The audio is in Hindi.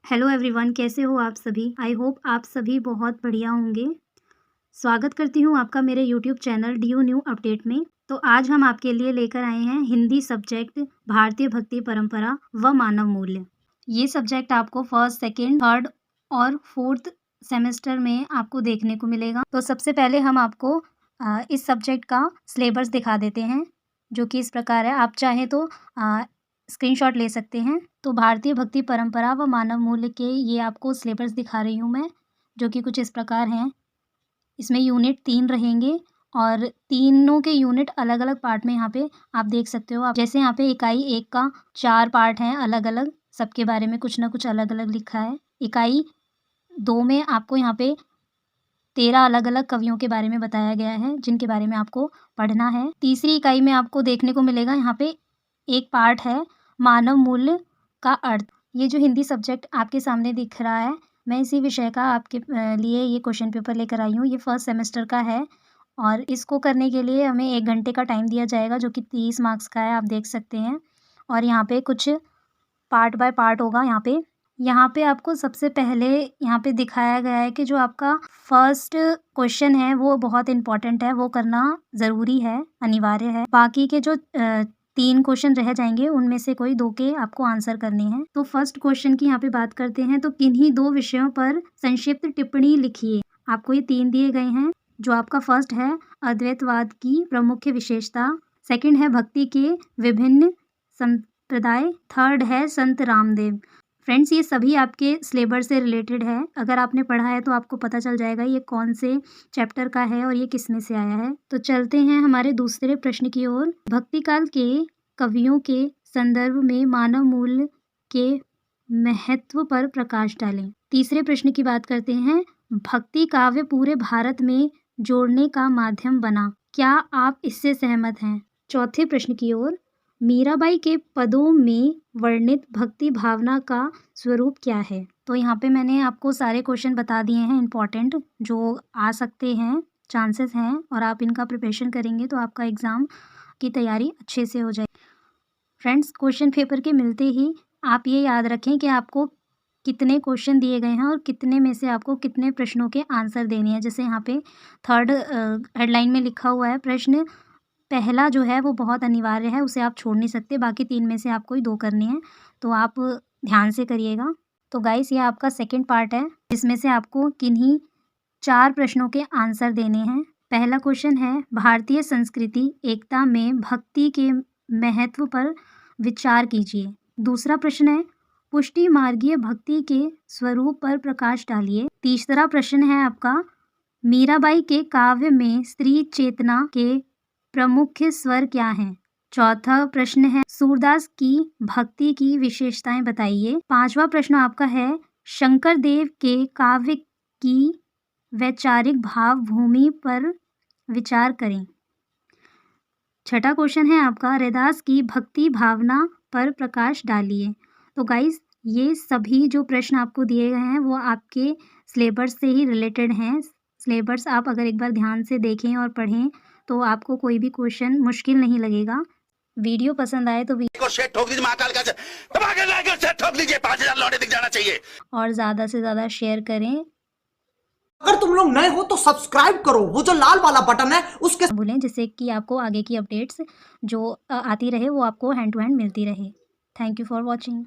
हेलो एवरीवन, कैसे हो आप सभी। आई होप आप सभी बहुत बढ़िया होंगे। स्वागत करती हूँ आपका मेरे YouTube channel DU new update में। तो आज हम आपके लिए लेकर आए हैं हिंदी सब्जेक्ट भारतीय भक्ति परंपरा व मानव मूल्य। ये सब्जेक्ट आपको फर्स्ट, सेकेंड, थर्ड और फोर्थ सेमेस्टर में आपको देखने को मिलेगा। तो सबसे पहले हम आपको इस सब्जेक्ट का सिलेबस दिखा देते हैं, जो कि इस प्रकार है। आप चाहें तो स्क्रीनशॉट ले सकते हैं। तो भारतीय भक्ति परंपरा व मानव मूल्य के ये आपको सिलेबस दिखा रही हूँ मैं, जो कि कुछ इस प्रकार हैं। इसमें यूनिट 3 रहेंगे और तीनों के यूनिट अलग अलग पार्ट में यहाँ पे आप देख सकते हो। आप जैसे यहाँ पे इकाई 1 का 4 पार्ट हैं अलग अलग, सबके बारे में कुछ ना कुछ अलग अलग लिखा है। इकाई 2 में आपको यहाँ पे 13 अलग अलग कवियों के बारे में बताया गया है, जिनके बारे में आपको पढ़ना है। तीसरी इकाई में आपको देखने को मिलेगा यहाँ पे एक पार्ट है मानव मूल्य का अर्थ। ये जो हिंदी सब्जेक्ट आपके सामने दिख रहा है, मैं इसी विषय का आपके लिए ये क्वेश्चन पेपर लेकर आई हूँ। ये फर्स्ट सेमेस्टर का है और इसको करने के लिए हमें 1 घंटे का टाइम दिया जाएगा, जो कि 30 मार्क्स का है, आप देख सकते हैं। और यहाँ पे कुछ पार्ट बाय पार्ट होगा। यहाँ पे आपको सबसे पहले यहाँ पे दिखाया गया है कि जो आपका फर्स्ट क्वेश्चन है वो बहुत इम्पॉर्टेंट है, वो करना ज़रूरी है, अनिवार्य है। बाकी के जो 3 क्वेश्चन रह जाएंगे उनमें से कोई 2 के आपको आंसर करने हैं। तो फर्स्ट क्वेश्चन की यहाँ पे बात करते हैं। तो किन्हीं 2 विषयों पर संक्षिप्त टिप्पणी लिखिए। आपको ये 3 दिए गए हैं। जो आपका फर्स्ट है अद्वैतवाद की प्रमुख विशेषता, सेकंड है भक्ति के विभिन्न संप्रदाय, थर्ड है संत रामदेव। फ्रेंड्स, ये सभी आपके सिलेबस से रिलेटेड है। अगर आपने पढ़ा है तो आपको पता चल जाएगा ये कौन से चैप्टर का है और ये किस में से आया है। तो चलते हैं हमारे दूसरे प्रश्न की ओर। भक्ति काल के कवियों के संदर्भ में मानव मूल्य के महत्व पर प्रकाश डालें। तीसरे प्रश्न की बात करते हैं। भक्ति काव्य पूरे भारत में जोड़ने का माध्यम बना, क्या आप इससे सहमत हैं? चौथे प्रश्न की ओर। मीराबाई के पदों में वर्णित भक्ति भावना का स्वरूप क्या है? तो यहाँ पे मैंने आपको सारे क्वेश्चन बता दिए हैं इम्पॉर्टेंट, जो आ सकते हैं, चांसेस हैं, और आप इनका प्रिपरेशन करेंगे तो आपका एग्ज़ाम की तैयारी अच्छे से हो जाएगी। फ्रेंड्स, क्वेश्चन पेपर के मिलते ही आप ये याद रखें कि आपको कितने क्वेश्चन दिए गए हैं और कितने में से आपको कितने प्रश्नों के आंसर देने हैं। जैसे यहाँ पे थर्ड हेडलाइन में लिखा हुआ है, प्रश्न पहला जो है वो बहुत अनिवार्य है, उसे आप छोड़ नहीं सकते। बाकी 3 में से आपको ही 2 करने हैं, तो आप ध्यान से करिएगा। तो गाइस, ये आपका सेकंड पार्ट है, जिसमें से आपको किन्हीं 4 प्रश्नों के आंसर देने हैं। पहला क्वेश्चन है भारतीय संस्कृति एकता में भक्ति के महत्व पर विचार कीजिए। दूसरा प्रश्न है पुष्टि मार्गीय भक्ति के स्वरूप पर प्रकाश डालिए। तीसरा प्रश्न है आपका मीराबाई के काव्य में स्त्री चेतना के प्रमुख स्वर क्या हैं? चौथा प्रश्न है सूरदास की भक्ति की विशेषताएं बताइए। 5वां प्रश्न आपका है शंकर देव के काव्य की वैचारिक भाव भूमि पर विचार करें। छठा क्वेश्चन है आपका रैदास की भक्ति भावना पर प्रकाश डालिए। तो गाइस, ये सभी जो प्रश्न आपको दिए गए हैं वो आपके सिलेबस से ही रिलेटेड हैं। सिलेबस आप अगर एक बार ध्यान से देखें और पढ़ें तो आपको कोई भी क्वेश्चन मुश्किल नहीं लगेगा। वीडियो पसंद आए तो ठोक दीजिए, महाकाल का ठोक लीजिए, 5000 लौटे दिख जाना चाहिए और ज़्यादा से ज़्यादा शेयर करें। अगर तुम लोग नए हो तो सब्सक्राइब करो, वो जो लाल वाला बटन है उसके भूलें, जिससे कि आपको आगे की अपडेट्स जो आती रहे वो आपको हैंड टू हैंड मिलती रहे। Thank you for watching.